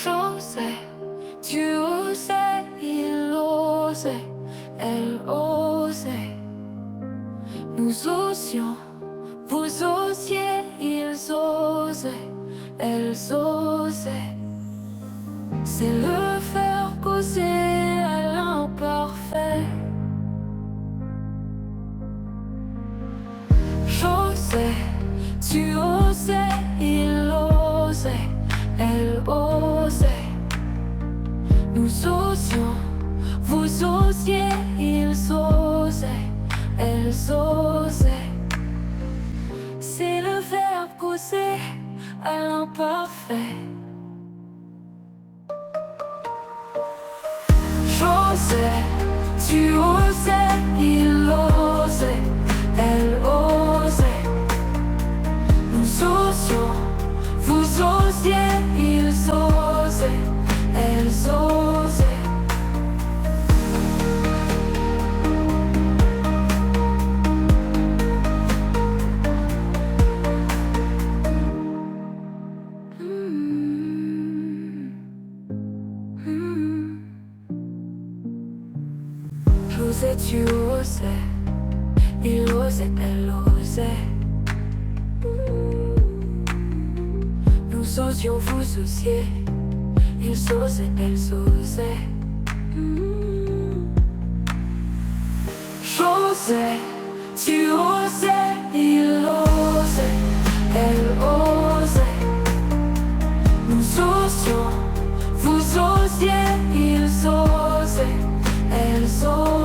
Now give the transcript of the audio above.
J'osais, tu osais, il osait, elle osait. Nous osions, vous osiez, ils osaient, elles osaient. C'est le faire causer à l'imparfait. J'osais, tu osais, il osait, elle osait. Nous osions, vous osiez, ils osaient, elles osaient. C'est le verbe causer à l'imparfait. J'osais, tu osais, il osait, elle osait. Nous osions, vous osiez, ils osaient, elles osaient. J'osais, tu osais, il osait, elle osait. Nous osions, vous osiez, ils osaient, elles osaient. J'osais, tu osais, il osait, elle osait. Nous osions, vous osiez, ils osaient, elles osaient.